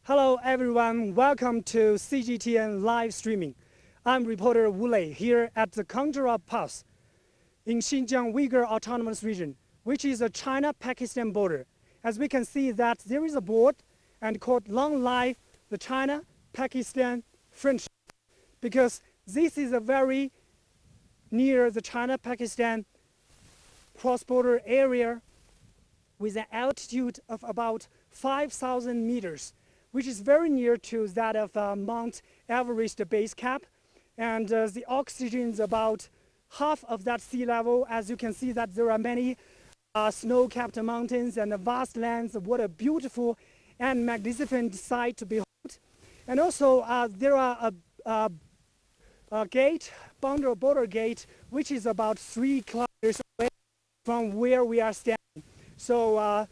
Hello everyone, welcome to CGTN live streaming. I'm reporter Wu Lei here at the Khunjerab Pass in Xinjiang Uyghur Autonomous Region, which is a China-Pakistan border. As we can see that there is a board and called Long Life the China-Pakistan Friendship, because this is a very near the China-Pakistan cross-border area with an altitude of about 5,000 meters, which is very near to that of Mount Everest base cap. And the oxygen is about half of that sea level. As you can see that there are many snow-capped mountains and vast lands. What a beautiful and magnificent sight to behold. And also there are a gate, border gate, which is about 3 kilometers away from where we are standing. So our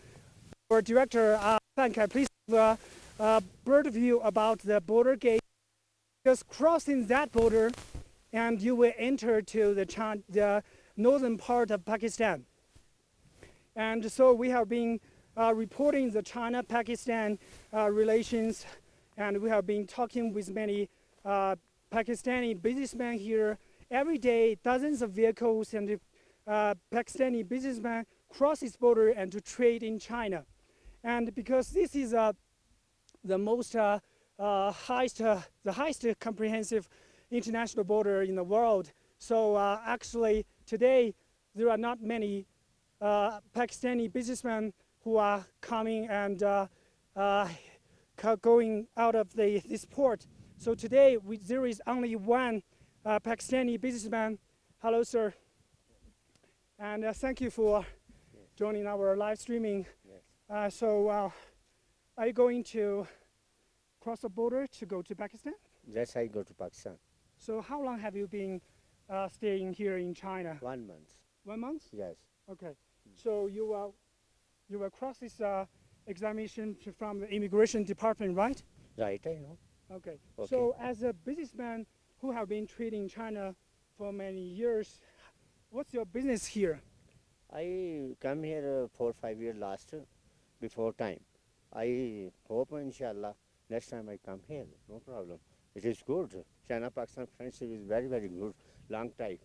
director, Fankai, please have a bird view about the border gate. Just crossing that border and you will enter to the northern part of Pakistan. And so we have been reporting the China-Pakistan relations, and we have been talking with many Pakistani businessmen here. Every day, dozens of vehicles and Pakistani businessmen cross this border and to trade in China. And because this is the most highest comprehensive international border in the world, so actually today there are not many Pakistani businessmen who are coming and going out of this port. So today there is only one Pakistani businessman. Hello, sir. And thank you for joining our live streaming. Yes. So are you going to cross the border to go to Pakistan? Yes, I go to Pakistan. So how long have you been staying here in China? 1 month. 1 month? Yes. Okay. So you will cross this examination from the immigration department, right? Right, I know. Okay. So as a businessman who have been trading China for many years, what's your business here? I come here 4 or 5 years last before time. I hope, inshallah, next time I come here, no problem. It is good. China-Pakistan friendship is very, very good. Long time.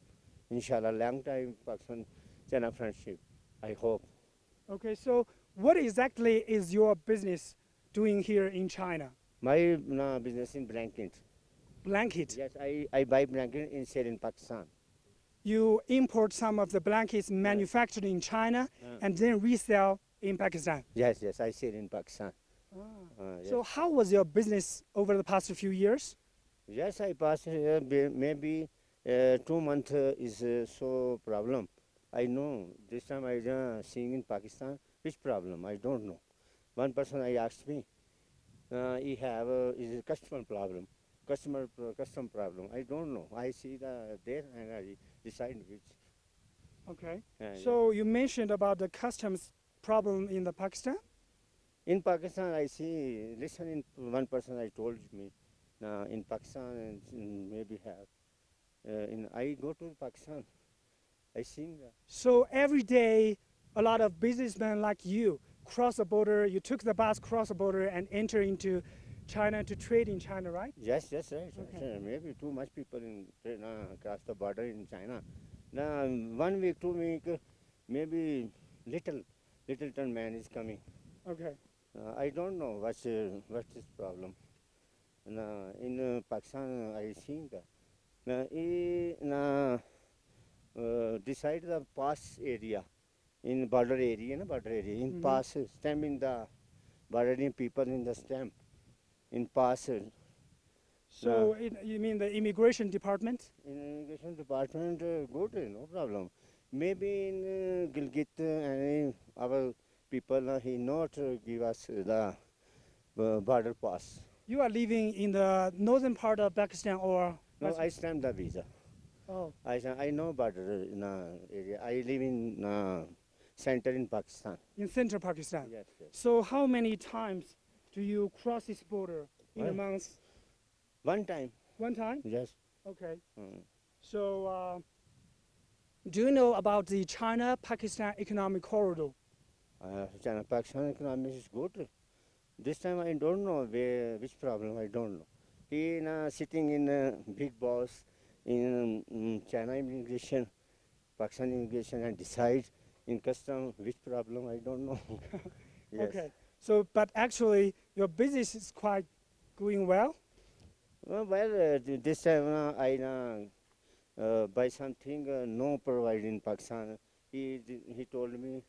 Inshallah, long time Pakistan-China friendship. I hope. Okay, so what exactly is your business doing here in China? My business in blanket. Blanket? Yes, I buy blanket and sell in Pakistan. You import some of the blankets manufactured in China and then resell in Pakistan? Yes, yes, I sell in Pakistan. Yes. So how was your business over the past few years? Yes, I passed maybe 2 months is so problem. I know this time I seeing in Pakistan, which problem? I don't know. One person I asked me, he have is a customer problem. Custom problem. I don't know. I see there and I decide which. Okay. So you mentioned about the customs problem in the Pakistan? In Pakistan, I see. Listen, in one person I told me, in Pakistan and maybe have. I go to Pakistan. I see that. So every day, a lot of businessmen like you cross the border. You took the bus, cross the border, and enter into China to trade in China, right? Yes, yes, right. Okay. Maybe too much people cross the border in China. Now 1 week, 2 weeks, maybe little ton man is coming. Okay. I don't know what's this problem. In Pakistan, I seen that. Decide the pass area, in border area, in pass, stamp in the border people in the stamp. In pass. So you mean the immigration department? In immigration department, good, no problem. Maybe in Gilgit, our people, he not give us the border pass. You are living in the northern part of Pakistan, or? No, I stamp the visa. Oh. I know border area. I live in center in Pakistan. In central Pakistan? Yes, yes. So how many times do you cross this border in a month? 1 time. 1 time? Yes. Okay. So do you know about the China-Pakistan economic corridor? China-Pakistan economy is good. This time I don't know which problem, I don't know. He sitting in big boss in China immigration, Pakistan immigration, and decide in custom which problem, I don't know. Yes. Okay. So, but actually, your business is quite going well? Well, this time I buy something no provide in Pakistan. He told me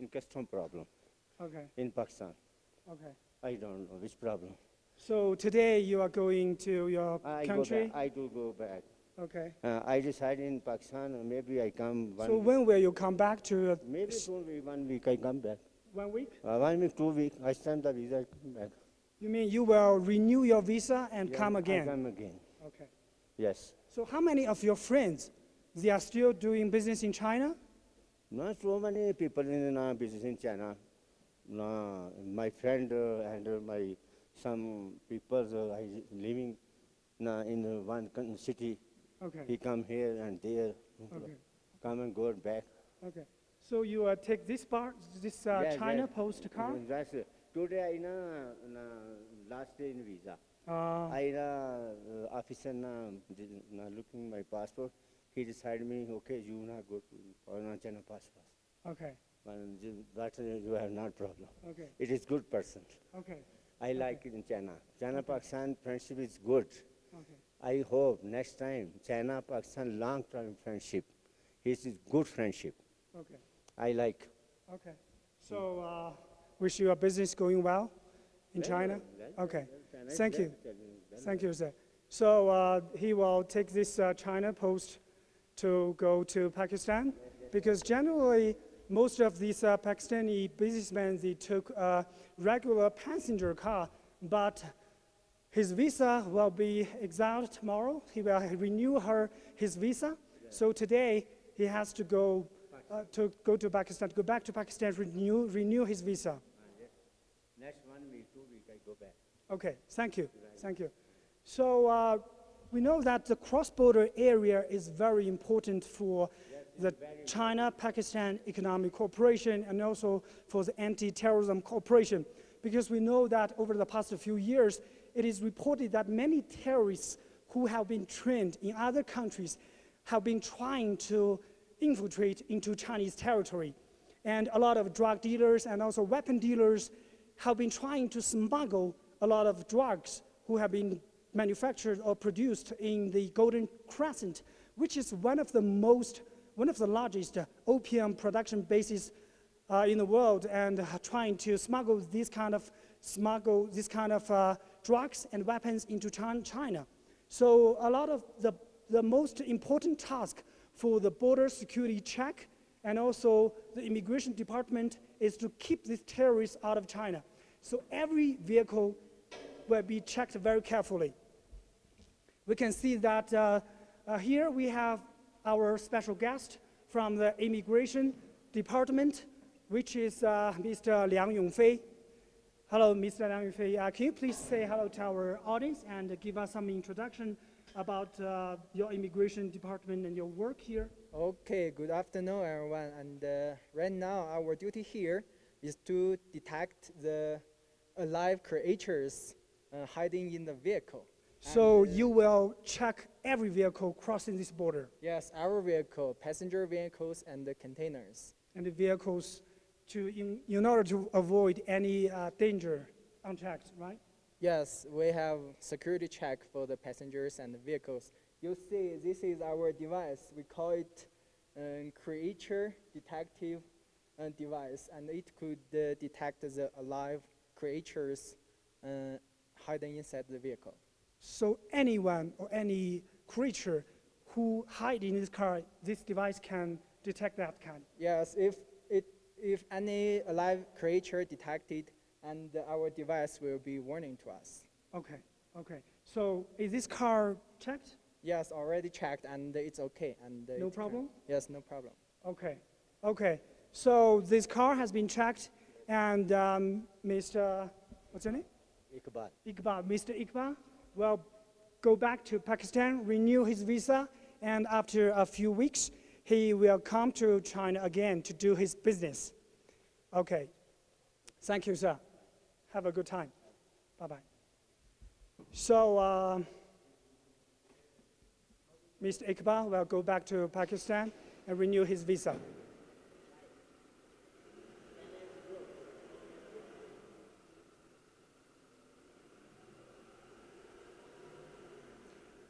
in custom problem Okay. in Pakistan. Okay. I don't know which problem. So today you are going to your country? I do go back. Okay. I decide in Pakistan, maybe I come So when will you come back to maybe 1 week I come back. 1 week? 1 week, 2 weeks, I stamp the visa, I come back. You mean you will renew your visa and come again? I come again, Okay. yes. So how many of your friends, they are still doing business in China? Not so many people in business in China. My friend and my some people living in one city. Okay. He come here and there, Okay. come and go back. Okay. So you take this Yes, China yes. Post card? That's today I last day in visa. I officer looking my passport. He decided me, okay, you not go to China passport. Okay. That you have not problem. Okay. It is good person. Okay. I like it in China. China-Pakistan friendship is good. Okay. I hope next time China-Pakistan long-term friendship. It is good friendship. Okay. I like. Okay. So wish your business going well in China. Okay. Thank you. Thank you, sir. So he will take this China Post to go to Pakistan, because generally most of these Pakistani businessmen, they took a regular passenger car, but his visa will be exiled tomorrow. He will renew his visa. So today he has to go to Pakistan, go back to Pakistan, renew his visa. Next 1 week, 2 weeks, I go back. Okay, thank you, thank you. So we know that the cross-border area is very important for the China-Pakistan Economic Cooperation and also for the anti-terrorism cooperation, because we know that over the past few years, it is reported that many terrorists who have been trained in other countries have been trying to infiltrate into Chinese territory. And a lot of drug dealers and also weapon dealers have been trying to smuggle a lot of drugs who have been manufactured or produced in the Golden Crescent, which is one of the largest opium production bases in the world, and trying to smuggle this kind of drugs and weapons into China. So a lot of the most important task for the border security check and also the immigration department is to keep these terrorists out of China. So every vehicle will be checked very carefully. We can see that here we have our special guest from the immigration department, which is Mr. Liang Yongfei. Hello, Mr. Liang Yongfei. Can you please say hello to our audience and give us some introduction about your immigration department and your work here? Okay, good afternoon, everyone. And right now, our duty here is to detect the alive creatures hiding in the vehicle. So you will check every vehicle crossing this border? Yes, our vehicle, passenger vehicles, and the containers. And the vehicles in order to avoid any danger unchecked, right? Yes, we have security check for the passengers and the vehicles. You see, this is our device. We call it creature detective device, and it could detect the alive creatures hiding inside the vehicle. So anyone or any creature who hide in this car, this device can detect that kind? Yes, if any alive creature detected, and our device will be warning to us. Okay, okay. So is this car checked? Yes, already checked, and it's okay. And no problem? Yes, no problem. Okay, okay. So this car has been checked, and Mr. What's your name? Iqbal. Iqbal. Mr. Iqbal will go back to Pakistan, renew his visa, and after a few weeks, he will come to China again to do his business. Okay. Thank you, sir. Have a good time. Bye-bye. So, Mr. Iqbal will go back to Pakistan and renew his visa.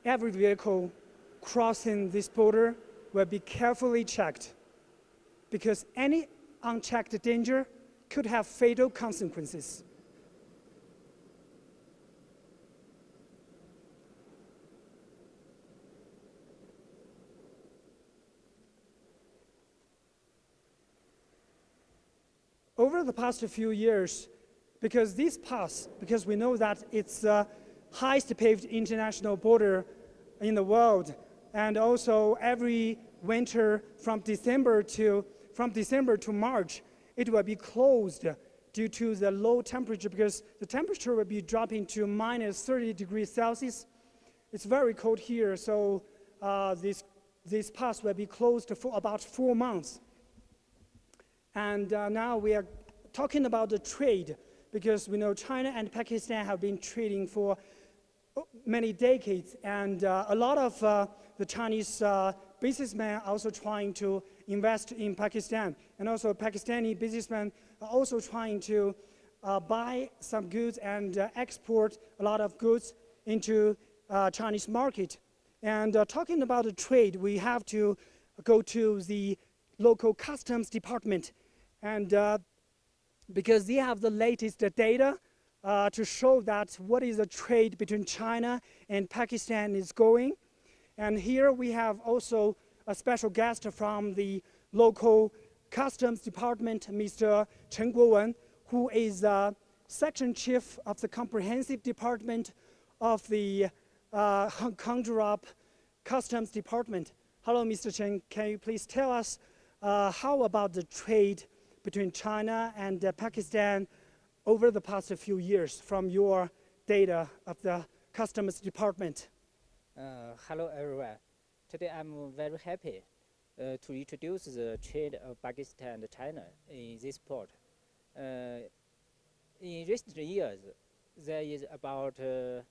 Every vehicle crossing this border will be carefully checked because any unchecked danger could have fatal consequences. Over the past few years, because we know that it's the highest paved international border in the world, and also every winter from December to March, it will be closed due to the low temperature because the temperature will be dropping to minus 30 degrees Celsius. It's very cold here, so this pass will be closed for about 4 months. And now we are talking about the trade because we know China and Pakistan have been trading for many decades, and a lot of the Chinese businessmen are also trying to invest in Pakistan, and also Pakistani businessmen are also trying to buy some goods and export a lot of goods into Chinese market. And talking about the trade, we have to go to the local customs department, and because they have the latest data to show that what is the trade between China and Pakistan is going. And here we have also a special guest from the local customs department, Mr. Chen Guowen, who is section chief of the comprehensive department of the Khunjerab Customs Department. Hello, Mr. Chen. Can you please tell us how about the trade between China and Pakistan over the past few years from your data of the Customs Department? Hello, everyone. Today I'm very happy to introduce the trade of Pakistan and China in this port. In recent years, there is about the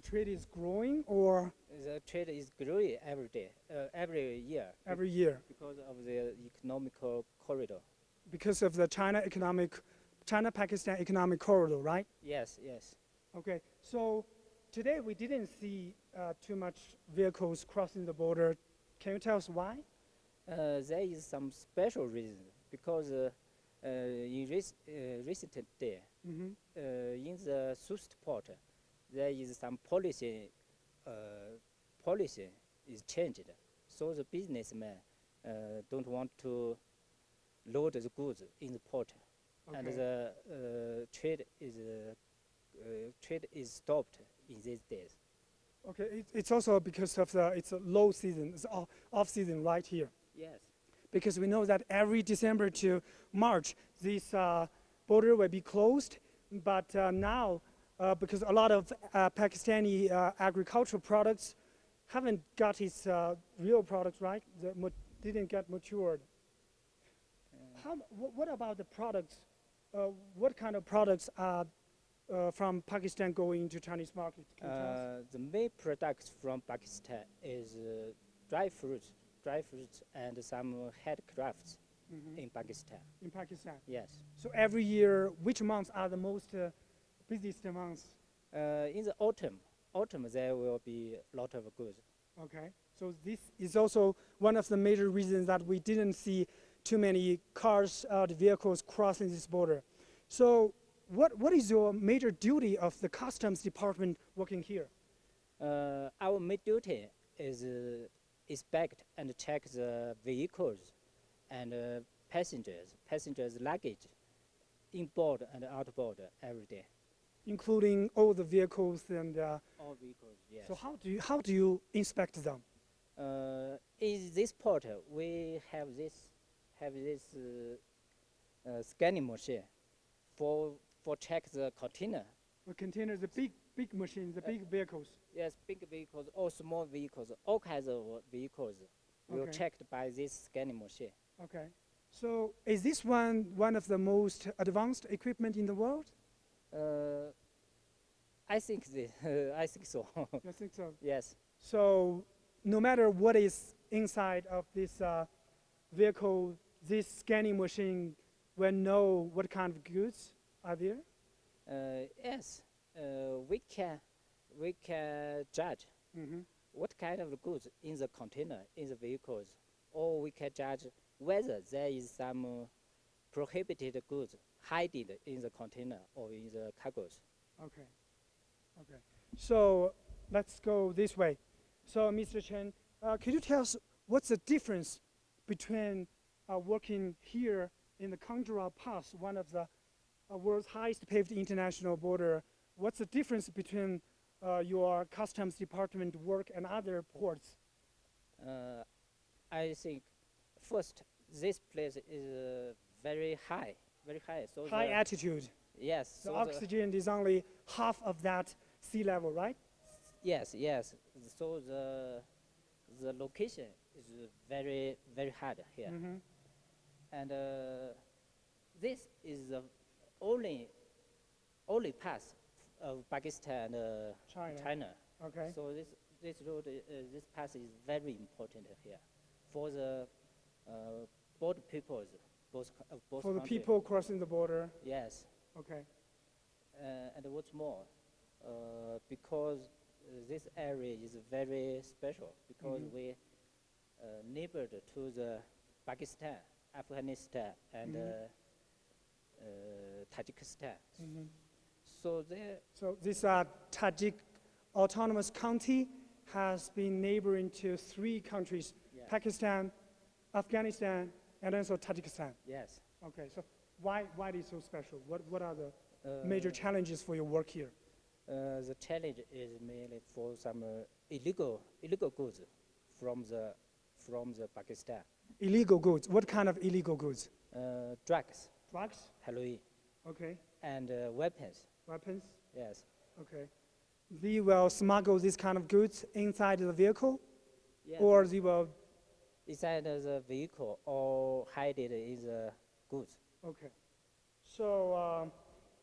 trade is growing, or the trade is growing every day, every year. Every year. Because of the economical corridor. Because of the China-Pakistan economic corridor, right? Yes, yes. Okay, so today we didn't see too much vehicles crossing the border. Can you tell us why? There is some special reason because in recent day, in the Sust port, there is some policy is changed. So the businessmen don't want to load the goods in the port, okay. And the trade is stopped in these days. Okay, it's also because of it's a low season, it's off season right here. Yes. Because we know that every December to March, this border will be closed, but now, because a lot of Pakistani agricultural products haven't got its real products right, didn't get matured. What about the products? What kind of products are from Pakistan going into Chinese market? The main products from Pakistan is dry fruits and some handcrafts in Pakistan. In Pakistan? Yes. So every year, which months are the most busiest months? In the autumn there will be a lot of goods. Okay, so this is also one of the major reasons that we didn't see too many cars, the vehicles crossing this border. So what is your major duty of the customs department working here? Our main duty is inspect and check the vehicles and passengers' luggage, inboard and outboard every day. Including all the vehicles and. All vehicles, yes. So how do you inspect them? In this port, we have this scanning machine for check the container. The containers, the big machines, the big vehicles. Yes, big vehicles or small vehicles, all kinds of vehicles. will Okay. checked by this scanning machine. Okay. So is this one of the most advanced equipment in the world? I think I think so. I think so. Yes. So no matter what is inside of this vehicle, this scanning machine will know what kind of goods are there? Yes. We can judge what kind of goods in the container in the vehicles, or we can judge whether there is some prohibited goods hidden in the container or in the cargoes. Okay. Okay. So let's go this way. So Mr. Chen, could you tell us what's the difference between working here in the Khunjerab Pass, one of the world's highest paved international border? What's the difference between your customs department work and other ports? I think first this place is very high, very high. So High altitude. yes. The So oxygen is only half of that sea level, right? yes, yes. So the location is very hard here, and this is the only pass of Pakistan and China. Okay. So this road, this pass is very important here for the border peoples, both For the countries. people crossing the border. Yes, Okay. and what's more, because this area is very special because we neighbored to the Pakistan, Afghanistan, and Tajikistan. So there, So this Tajik autonomous county has been neighboring to 3 countries, Yeah. Pakistan, Afghanistan, and also Tajikistan. yes. Okay, so why it is so special? What are the major challenges for your work here? The challenge is mainly for some illegal goods from the Pakistan. Illegal goods. What kind of illegal goods? Drugs, Drugs? heroin, Okay. and weapons. Weapons? Yes. Okay. They will smuggle this kind of goods inside the vehicle, Yes. or they will. Inside the vehicle or hide it in the goods. Okay. So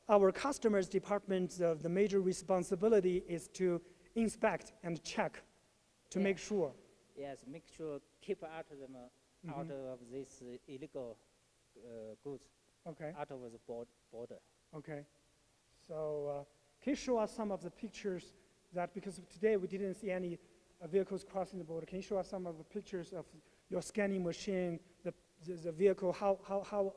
our customers department, the major responsibility is to inspect and check to Yeah. make sure. Yes, make sure keep out of them out of this illegal goods Okay. out of the border. Okay. So can you show us some of the pictures that, because today we didn't see any vehicles crossing the border, can you show us some of the pictures of your scanning machine, the vehicle, how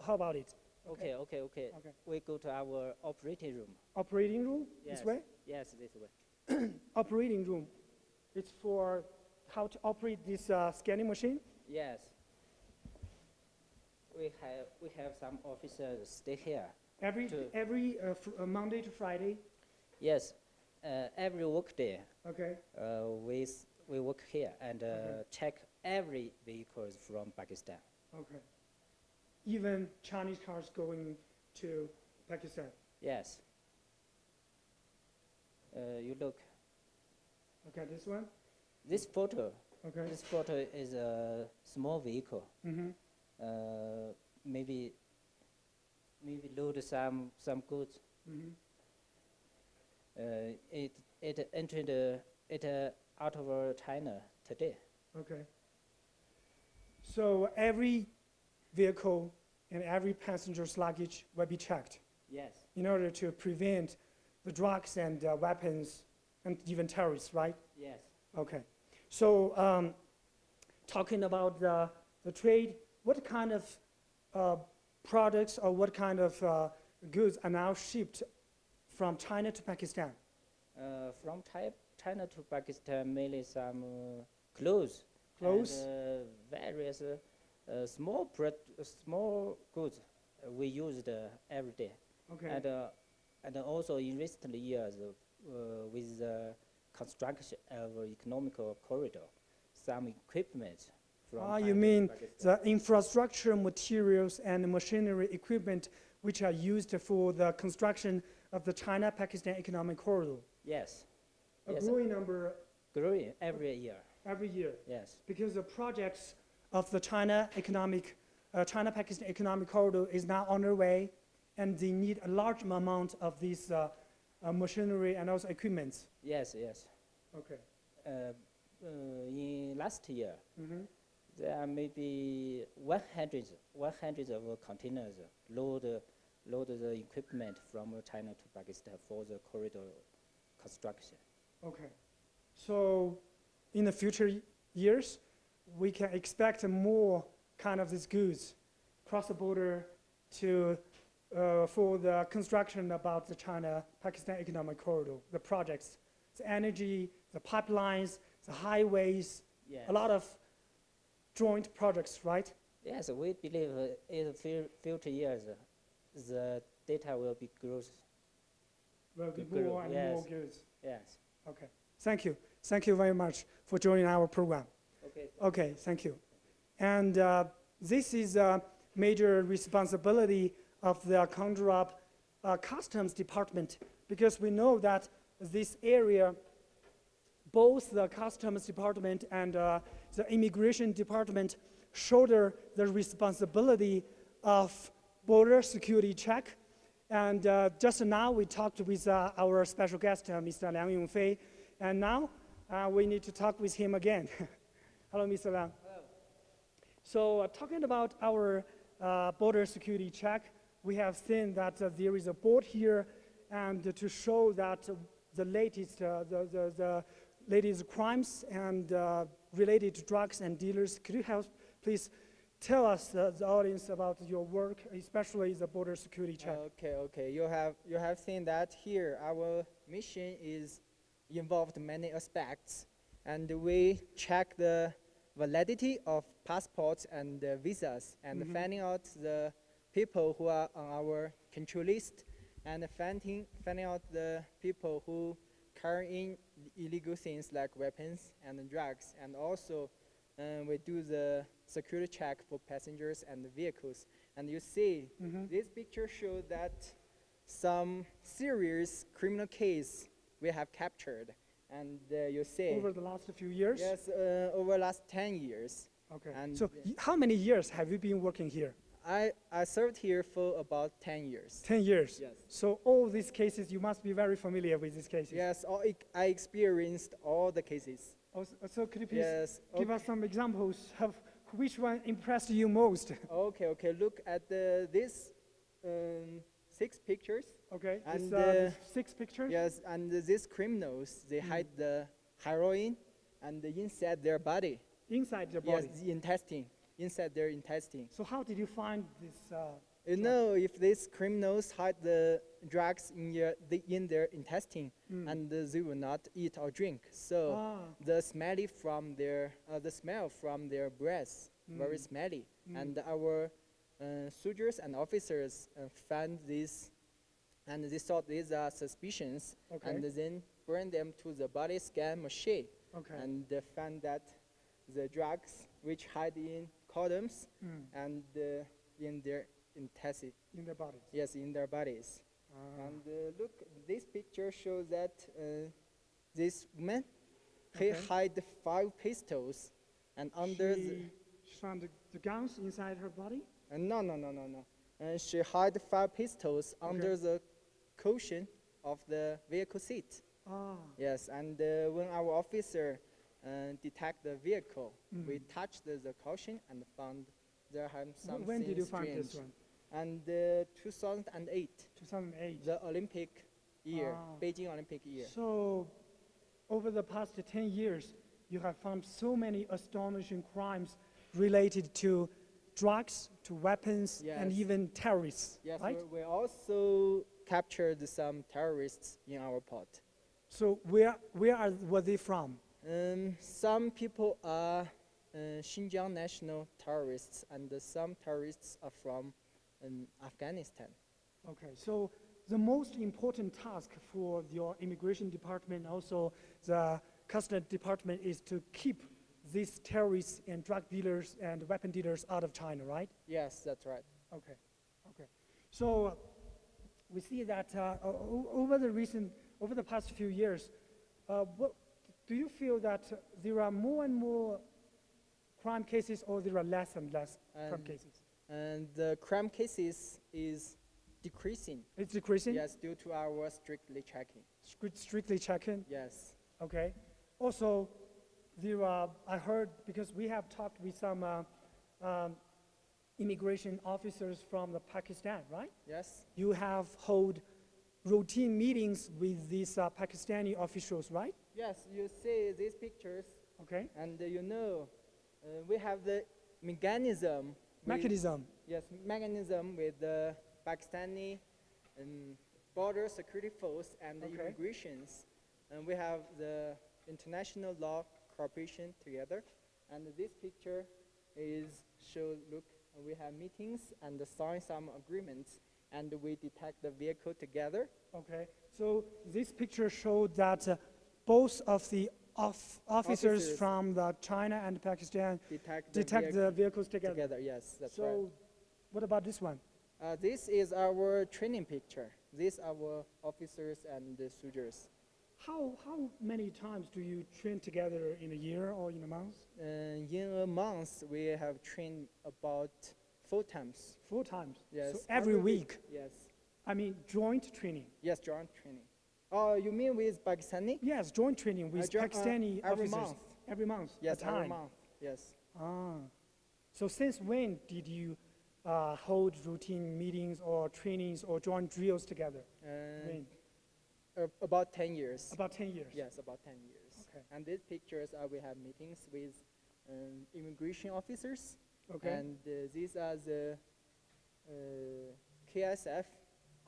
about it? Okay. Okay. We go to our operating room. Operating room, Yes. this way? Yes, this way. Operating room, it's for how to operate this scanning machine? Yes. We have some officers stay here. Every Monday to Friday? Yes. Every workday, Okay. we work here and Okay. check every vehicles from Pakistan. Okay. Even Chinese cars going to Pakistan? Yes. You look. Okay, this one? This photo. Okay. This photo is a small vehicle. Maybe load some goods. It entered out of China today. Okay. So every vehicle and every passenger's luggage will be checked Yes. in order to prevent the drugs and weapons and even terrorists, right? Yes. Okay. So talking about the trade, what kind of products or what kind of goods are now shipped from China to Pakistan? From China to Pakistan, mainly some clothes. Clothes? And various small goods we used every day. Okay. And also in recent years, with the construction of economical corridor, some equipment from China You to mean Pakistan. the infrastructure, materials, and machinery equipment which are used for the construction of the China-Pakistan economic corridor? Yes. A Yes. growing number Growing every year. every year, Yes. because the projects of the China-Pakistan economic corridor is now underway, and they need a large amount of these machinery and also equipment. Yes, yes. Okay. In last year, Mm-hmm. there are maybe 100 of containers load the equipment from China to Pakistan for the corridor construction. Okay. So in the future years, we can expect more kind of these goods cross the border to for the construction about the China-Pakistan economic corridor, the projects, the energy, the pipelines, the highways, Yes. a lot of joint projects, right? Yes, we believe in the future years, the data will be growth. Will be Good, more and more yes. goods. Yes. Okay. Thank you. Thank you very much for joining our program. Okay. Okay, thank you. And this is a major responsibility of the Khunjerab Customs Department, because we know that this area, both the Customs Department and the Immigration Department shoulder the responsibility of border security check. And just now we talked with our special guest, Mr. Liang Yongfei, and now we need to talk with him again. Hello, Mr. Liang. Hello. So talking about our border security check, we have seen that there is a board here, and to show that the latest crimes and related to drugs and dealers. Could you help, please, tell us the audience about your work, especially the border security check? Okay. You have seen that here. Our mission is involved many aspects, and we check the validity of passports and visas, and finding out the people who are on our control list, and finding out the people who carry in illegal things like weapons and drugs, and also we do the security check for passengers and vehicles. And you see, this picture shows that some serious criminal case we have captured, and you see. Over the last few years? Yes, over the last 10 years. Okay. And So how many years have you been working here? I served here for about 10 years. 10 years? Yes. So all these cases, you must be very familiar with these cases. Yes, I experienced all the cases. So could you please Yes. give us some examples of which one impressed you most? Okay. Look at these 6 pictures. Okay, And these 6 pictures? Yes, and these criminals, they hide the heroin and inside their body. Inside their body? Yes, the intestine, inside their intestine. So how did you find this? You know, if these criminals hide the drugs in their intestine, and they will not eat or drink, so the smell from their breath very smelly, and our soldiers and officers found this, and they thought these are suspicions, and then bring them to the body scan machine, and they found that the drugs which hide in condoms and in their intestine. In their bodies? Yes, in their bodies. And look, this picture shows that this woman, he hid 5 pistols, and under She found the guns inside her body? no. She hid 5 pistols under the cushion of the vehicle seat. Yes, and when our officer detect the vehicle, we touched the cushion and found there had something When did you strange. find this one? And 2008, 2008. the Olympic year, Beijing Olympic year. So over the past 10 years, you have found so many astonishing crimes related to drugs, to weapons, and Yes. even terrorists, Yes, right? we also captured some terrorists in our port. So were they from? Some people are Xinjiang national terrorists, and some terrorists are from Afghanistan. Okay, so the most important task for your immigration department, also the customs department, is to keep these terrorists and drug dealers and weapon dealers out of China, right? Yes, that's right. Okay. So we see that over the past few years, what do you feel that there are more and more crime cases, or there are less and less crime cases? And the crime cases is decreasing. It's decreasing? Yes, due to our strictly checking. Strictly checking? Yes. Okay. Also, there are, I heard, because we have talked with some immigration officers from the Pakistan, right? Yes. You have held routine meetings with these Pakistani officials, right? Yes, you see these pictures, Okay. and we have the mechanism. Mechanism. Yes, mechanism with the Pakistani border security force and the Okay. immigrations. And we have the international law cooperation together. And this picture look, we have meetings and sign some agreements, and we detect the vehicle together. Okay. So this picture showed that both of the officers from China and Pakistan detect the vehicles together. Yes, that's so right. what about this one? This is our training picture. These are our officers and the soldiers. How many times do you train together in a year or in a month? In a month, we have trained about 4 times. 4 times? Yes. So every week? Yes. I mean joint training? Yes, joint training. Oh, you mean with Pakistani? Yes, joint training with Pakistani every officers. Month. Every month? Yes, a time. every month. Yes. Ah. So since when did you hold routine meetings or trainings or joint drills together? When? About 10 years. About 10 years? Yes, about 10 years. Okay. And these pictures we have meetings with immigration officers. Okay. And these are the KSF,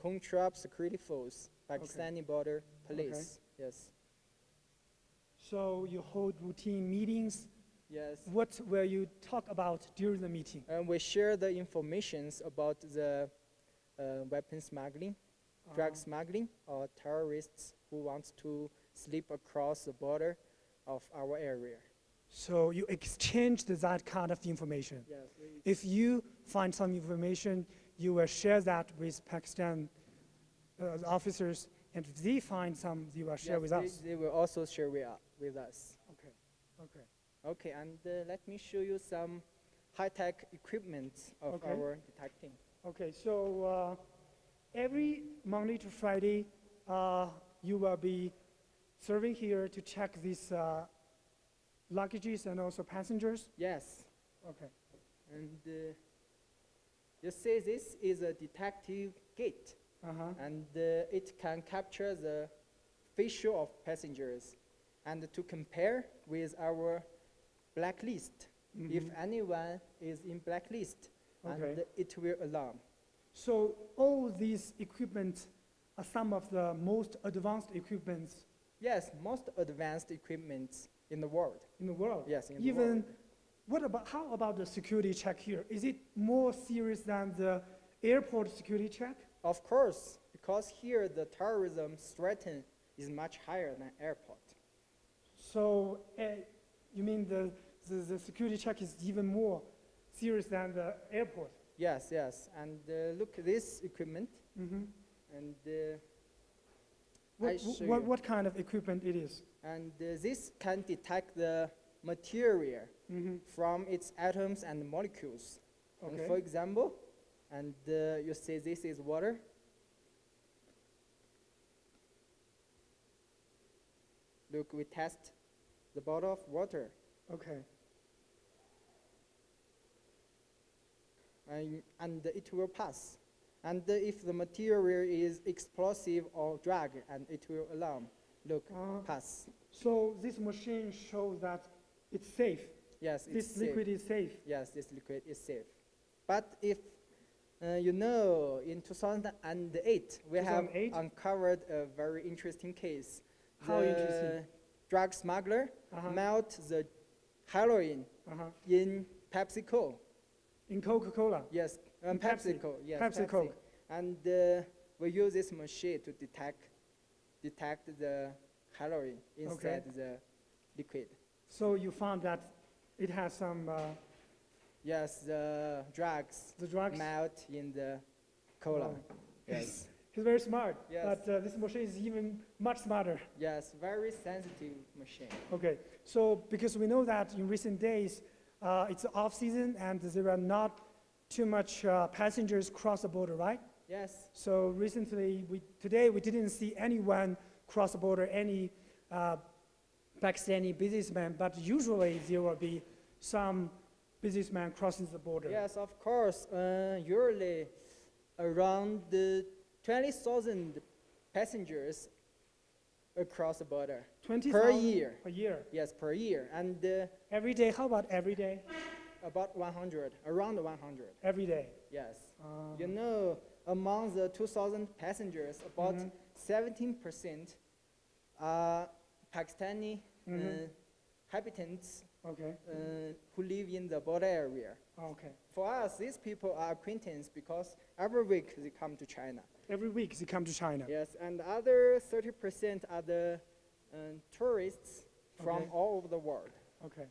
Khunjerab Security Force, Pakistani Border Police. Okay. Yes. So you hold routine meetings. Yes. What will you talk about during the meeting? And we share the informations about the weapon smuggling, drug smuggling, or terrorists who want to slip across the border of our area. So you exchange that kind of information. Yes. If you find some information, you will share that with Pakistan officers, and if they find some, you will share with us. They will also share with us. Okay. Okay. Okay, and let me show you some high-tech equipment of Okay. our detecting. Okay. So every Monday to Friday, you will be serving here to check these luggages and also passengers. Yes. Okay. And you see this is a detective gate, and it can capture the facial of passengers, and to compare with our blacklist. If anyone is in blacklist, and it will alarm. So all these equipment are some of the most advanced equipments Yes, most advanced equipment in the world. in the world. Yes, in the world. How about the security check here? Is it more serious than the airport security check? Of course, because here the terrorism threat is much higher than airport. So you mean the security check is even more serious than the airport? Yes, yes. And look at this equipment. And What kind of equipment it is? And this can detect the material from its atoms and molecules. And Okay. for example, and you see this is water. Look, we test the bottle of water. Okay. And it will pass. And if the material is explosive or drug, and it will alarm. Look, pass. So this machine shows that it's safe. Yes, This it's liquid safe. is safe. Yes, this liquid is safe. But if you know, in 2008, we have 2008? uncovered a very interesting case. How The interesting? drug smuggler melt the heroin in PepsiCo. In Coca-Cola. Yes, In Pepsi. PepsiCo. Yes, Pepsi Coke. And we use this machine to detect the heroin inside the liquid. So you found that it has some Yes, the drugs melt in the cola. Wow. Yes. He's very smart. Yes. But this machine is even much smarter. Yes, very sensitive machine. Okay. So because we know that in recent days, it's off season and there are not too much passengers cross the border, right? Yes. So recently, today we didn't see anyone cross the border, any Pakistani businessman, but usually there will be some businessman crossing the border. Yes, of course. Yearly, around 20,000 passengers across the border. 20,000 per year. A year. Yes, per year. And Every day, how about every day? about 100, around 100. Every day. Yes. You know, among the 2,000 passengers, about 17% are Pakistani inhabitants Okay. who live in the border area. Okay. For us, these people are acquaintance because every week they come to China. Every week they come to China. Yes, and other 30% are the tourists from Okay. all over the world. Okay.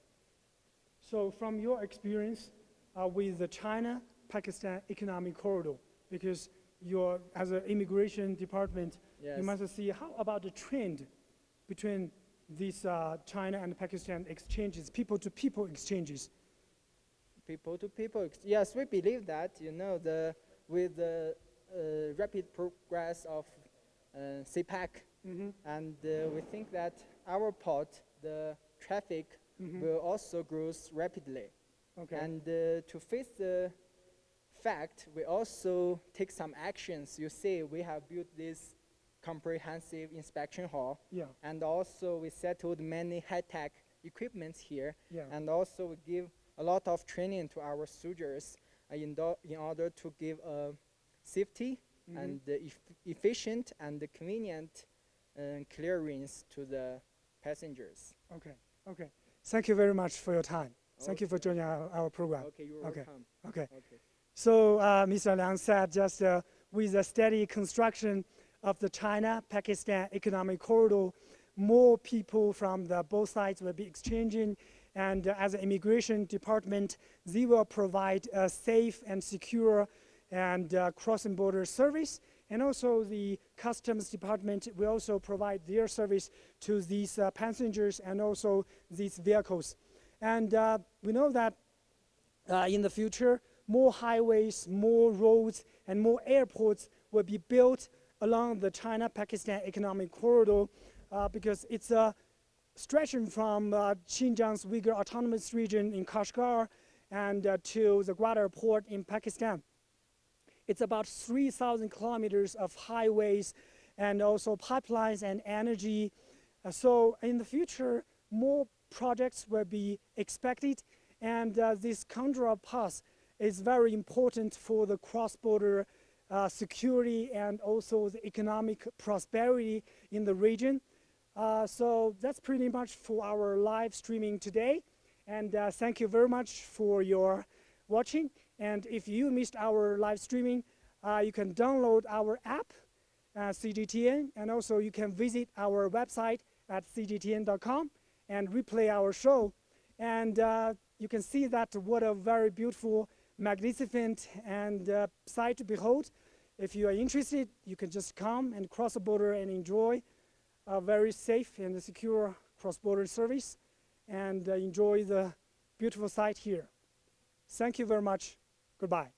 So from your experience with the China-Pakistan economic corridor, because you're, as an immigration department, Yes. you must see how about the trend between these China and Pakistan exchanges, people-to-people exchanges. People to people. Yes, we believe that, you know, with the rapid progress of CPAC, and we think that our port, the traffic, will also grow rapidly. Okay. And to face the fact, we also take some actions. You see, we have built this comprehensive inspection hall, Yeah. and also we settled many high-tech equipments here, Yeah. and also we give a lot of training to our soldiers in order to give safety and efficient and convenient clearance to the passengers. Okay. Okay. Thank you very much for your time. Thank you for joining our program. Okay, you're Okay. welcome. Okay. Okay. So Mr. Liang said just with the steady construction of the China-Pakistan economic corridor, more people from both sides will be exchanging, and as an immigration department, they will provide a safe and secure and crossing border service, and also the customs department will also provide their service to these passengers and also these vehicles. And we know that in the future, more highways, more roads, and more airports will be built along the China-Pakistan economic corridor because it's stretching from Xinjiang's Uyghur Autonomous Region in Kashgar and to the Gwadar port in Pakistan. It's about 3,000 kilometers of highways and also pipelines and energy. So in the future, more projects will be expected, and this Khunjerab Pass is very important for the cross-border security and also the economic prosperity in the region. So that's pretty much for our live streaming today. And thank you very much for your watching. And if you missed our live streaming, you can download our app, CGTN, and also you can visit our website at cgtn.com and replay our show. And you can see that what a very beautiful, magnificent and sight to behold. If you are interested, you can just come and cross the border and enjoy a very safe and secure cross-border service and enjoy the beautiful sight here. Thank you very much. Goodbye.